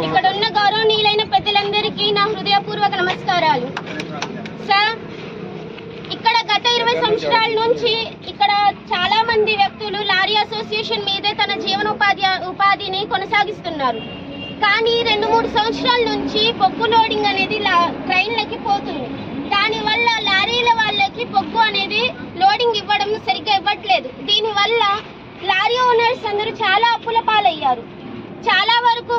ఇక్కడున్న గౌరవనీయులైన పెద్దలందరికీ నా హృదయపూర్వక నమస్కారాలు. సార్, ఇక్కడ గత 20 సంవత్సరాల నుంచి ఇక్కడ చాలా మంది వ్యక్తులు లారీ అసోసియేషన్ మీదే తన ఉపాధిని కొనసాగిస్తున్నారు. కానీ 2-3 సంవత్సరాల నుంచి బొగ్గు లోడింగ్ అనేది ట్రైన్లకి పోతుంది. దానివల్ల లారీల వాళ్ళకి బొగ్గు అనేది లోడింగ్ ఇవ్వడం సరిగ్గా ఇవ్వట్లేదు. దీనివల్ల లారీ ఓనర్స్ అందరూ చాలా అప్పుల పాలయ్యారు. చాలా వరకు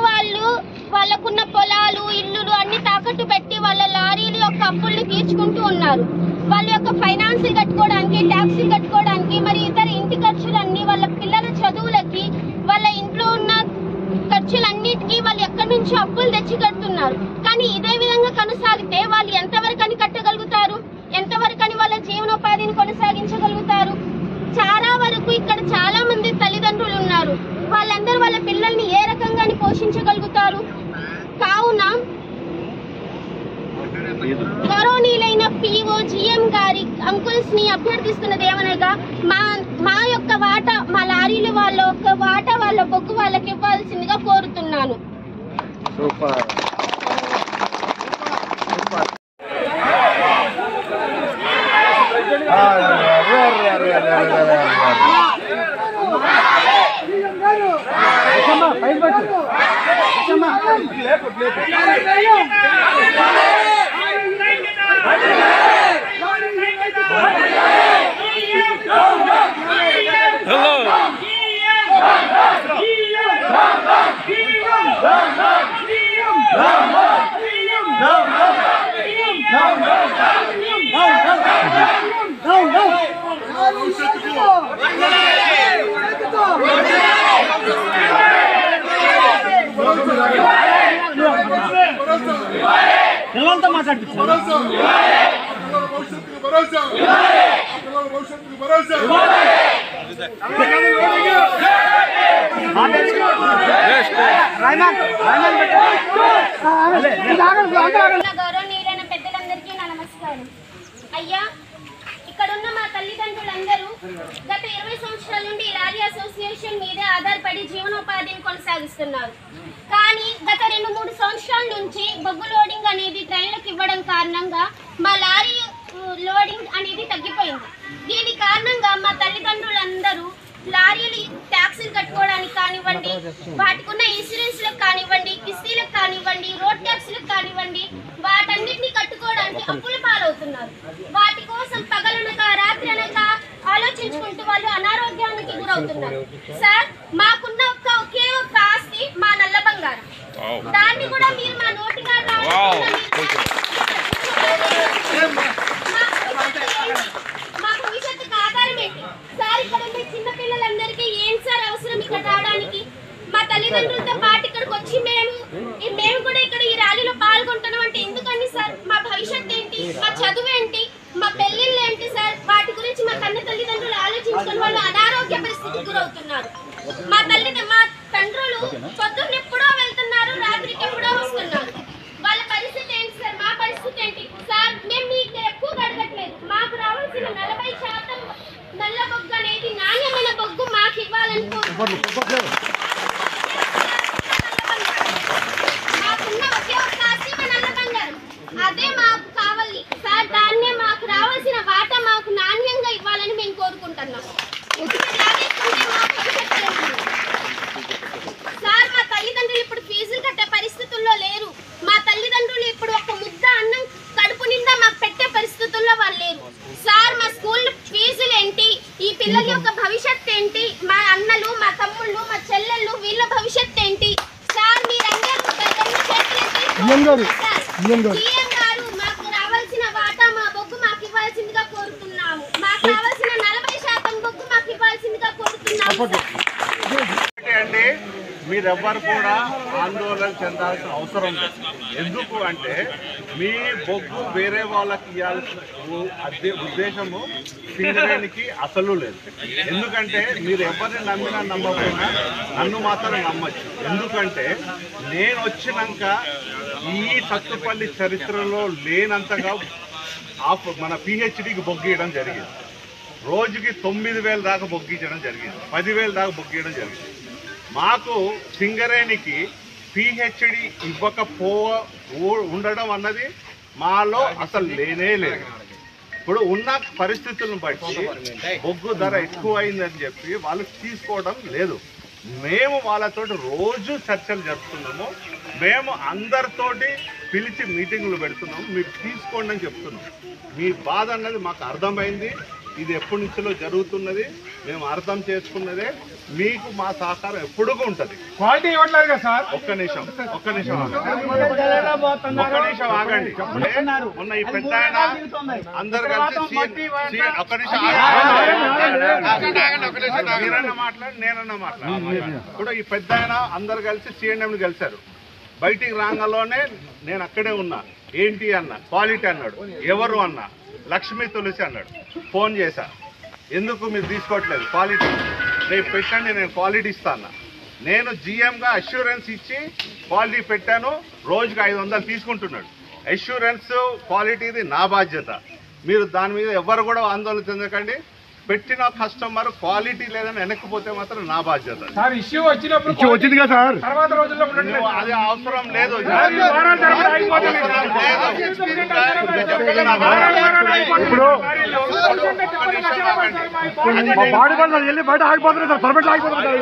వాళ్ళకున్న పొలాలు, ఇల్లులు అన్ని తాకట్టు పెట్టి వాళ్ళ లారీల యొక్క అప్పుల్ని తీర్చుకుంటూ ఉన్నారు. వాళ్ళ యొక్క ఫైనాన్సులు కట్టుకోవడానికి, ట్యాక్సులు కట్టుకోవడానికి, మరి ఇతర ఇంటి ఖర్చులన్నీ, వాళ్ళ పిల్లల చదువులకి, వాళ్ళ ఇంట్లో ఉన్న ఖర్చులన్నిటికీ వాళ్ళు ఎక్కడి నుంచి అప్పులు తెచ్చి కడుతున్నారు. కానీ ఇదే విధంగా కొనసాగితే వాళ్ళు ఎంతవరకని కట్టగలుగుతారు? ఎంతవరకని వాళ్ళ జీవనోపాధిని కొనసాగించగలుగుతారు? చాలా వరకు ఇక్కడ చాలా మంది తల్లిదండ్రులు ఉన్నారు. వాళ్ళందరూ వాళ్ళ పిల్లల్ని ఏ రకంగా పోషించగలుగుతారు? కావున గౌరవనీయులైన పిఓ జిఎం గారి అంకుల్స్ ని అభ్యర్థిస్తున్నది ఏమనగా మా యొక్క వాటా, మా లారీలు వాళ్ళ యొక్క వాటా, వాళ్ళ బొగ్గు వాళ్ళకి ఇవ్వాల్సిందిగా కోరుతున్నాను. గౌరవనీయులైన పెద్దలందరికీ నా నమస్కారం. అయ్యా, ఇక్కడున్న మా తల్లిదండ్రులందరూ గత 20 సంవత్సరాల నుండి లారీ అసోసియేషన్ మీదే ఆధారపడి జీవనోపాధిని కొనసాగిస్తున్నారు. కానీ గత 2-3 సంవత్సరాల నుంచి బొగ్గు లోడింగ్ అనేది ట్రైన్లకు ఇవ్వడం కారణంగా మా లారీ లోడింగ్ అనేది తగ్గిపోయింది. దీని కారణంగా మా తల్లిదండ్రులందరూ లారీలు ట్యాక్సీలు కట్టుకోవడానికి కానివ్వండి, వాటికి ఉన్న ఇన్సూరెన్స్లకు కానివ్వండి, కిస్తీలకు కానివ్వండి, రోడ్ ట్యాక్స్లకు కానివ్వండి, వాటన్నిటిని కట్టుకోవడానికి అప్పుల పాలవుతున్నారు. వాటి కోసం పగలనక రాత్రి అనక ఆలోచించుకుంటూ వాళ్ళు అనారోగ్యానికి గురవుతున్నారు. సార్, మాకున్న ఒకే ఒక్క ఆస్తి మా నల్ల బంగారం. దాన్ని కూడా మీరు మా నోటిగా మా భవిష్యత్తుకు ఆధారం ఏంటి సార్? ఇక్కడ ఉన్న చిన్న పిల్లలందరికీ ఏం సార్ అవసరం ఇక్కడ రావడానికి? మా తల్లిదండ్రులతో పాటు ఇక్కడికి వచ్చి మేము కూడా ఇక్కడ ఈ ర్యాలీలో పాల్గొంటున్నాం అంటే ఎందుకని సార్? మా భవిష్యత్తు ఏంటి? మా చదువు ఏంటి? మా పెళ్లిళ్ళు ఏంటి సార్? వాటి గురించి మా తల్లిదండ్రులు ఆలోచించుకొని వాళ్ళు అనారోగ్య పరిస్థితికి గురవుతున్నారు. మా తండ్రులు పొద్దున్న ఎప్పుడో వెళ్తున్నారు, రాత్రికి ఎప్పుడో వస్తున్నారు. వాళ్ళ పరిస్థితి ఏంటి సార్? మా పరిస్థితి ఏంటి సార్? మేము మీకు ఎక్కువ అడగట్లేదు. మాకు రావాల్సిన 40% నల్ల బొగ్గు అనేది నాణ్యమైన బొగ్గు మాకు ఇవ్వాలని కోరుకుంటున్నాం. మాకున్న ఒకే ఒక్క ఆస్తి మా నల్ల బంగారం, అదే మాకు కావాలి సార్. దాన్నే మాకు రావాల్సిన వాటా మాకు నాణ్యంగా ఇవ్వాలని మేము కోరుకుంటున్నాం. సార్, మా తల్లిదండ్రులు ఇప్పుడు ఫీజులు కట్టే పరిస్థితుల్లో లేరు. మా తల్లిదండ్రులు ఇప్పుడు ఒక ముద్ద అన్నం కడుపు నిండా మాకు పెట్టే పరిస్థితుల్లో వాళ్ళు లేరు. సార్, మా స్కూల్ ఫీజులు ఏంటి? ఈ పిల్లల యొక్క భవిష్యత్తు ఏంటి? మా అన్నలు, మా తమ్ముళ్ళు, మా చెల్లెళ్ళు, వీళ్ళ భవిష్యత్తు ఏంటి సార్? మీరందరూ మాకు రావాల్సిన వాటా, మా బొగ్గు మాకు ఇవ్వాల్సిందిగా కోరుతున్నాము. మాకు రావాల్సిన 40% బొగ్గు మాకు ఇవ్వాల్సిందిగా కోరుతున్నాము. మీరెవ్వరు కూడా ఆందోళన చెందాల్సిన అవసరం లేదు. ఎందుకు అంటే మీ బొగ్గు వేరే వాళ్ళకి ఇవ్వాల్సిన ఉద్దేశము సింగరేణికి అసలు లేదు. ఎందుకంటే మీరు ఎవరిని నమ్మినా నమ్మకపోయినా నన్ను మాత్రం నమ్మచ్చు. ఎందుకంటే నేను వచ్చినాక ఈ సత్తుపల్లి చరిత్రలో లేనంతగా మన పిహెచ్డికి బొగ్గియడం జరిగింది. రోజుకి 9,000 దాకా బొగ్గించడం జరిగింది, 10,000 దాకా బొగ్గియడం జరిగింది. మాకు సింగరేణికి పిహెచ్డి ఉండడం అన్నది మాలో అసలు లేనే లేదు. ఇప్పుడు ఉన్న పరిస్థితులను బట్టి బొగ్గు ధర ఎక్కువ అయిందని చెప్పి వాళ్ళు తీసుకోవడం లేదు. మేము వాళ్ళతోటి రోజు చర్చలు జరుపుతున్నాము. మేము అందరితోటి పిలిచి మీటింగులు పెడుతున్నాము. మీరు తీసుకోండి అని చెప్తున్నాం. మీ బాధ అన్నది మాకు అర్థమైంది. ఇది ఎప్పటి నుంచో జరుగుతున్నది, మేము అర్థం చేసుకున్నదే. మీకు మా సహకారం ఎప్పుడూ ఉంటుంది. క్వాలిటీ ఇవ్వట్లేదు కదా సార్. ఒక్క నిమిషం ఆగండి. మొన్న ఈ పెద్ద అందరు కలిసి మీరన్నా మాట్లాడి నేనన్నా మాట్లాడి ఇప్పుడు ఈ పెద్ద అందరు కలిసి C&M కలిశారు. బయటికి రాగానే నేను అక్కడే ఉన్నా. ఏంటి అన్న, క్వాలిటీ అన్నాడు. ఎవరు అన్న, లక్ష్మీ తులసి అన్నాడు. ఫోన్ చేశా, ఎందుకు మీరు తీసుకోవట్లేదు క్వాలిటీ, రేపు పెట్టండి నేను క్వాలిటీ ఇస్తాను. నేను GMగా అష్యూరెన్స్ ఇచ్చి క్వాలిటీ పెట్టాను. రోజుకి 500 తీసుకుంటున్నాడు. అష్యూరెన్స్ క్వాలిటీది నా బాధ్యత. మీరు దాని మీద ఎవరు కూడా ఆందోళన చెందకండి. పెట్టిన కస్టమర్ క్వాలిటీ లేదని వెనక్కిపోతే మాత్రం నా బాధ్యత. సార్ ఇష్యూ వచ్చినప్పుడు వచ్చింది కదా సార్, తర్వాత రోజుల్లో అది అవసరం లేదు. బాడీ వాళ్ళు వెళ్ళి బయట ఆగిపోతున్నారు సార్, పర్మిట్ ఆగిపోతున్నారు.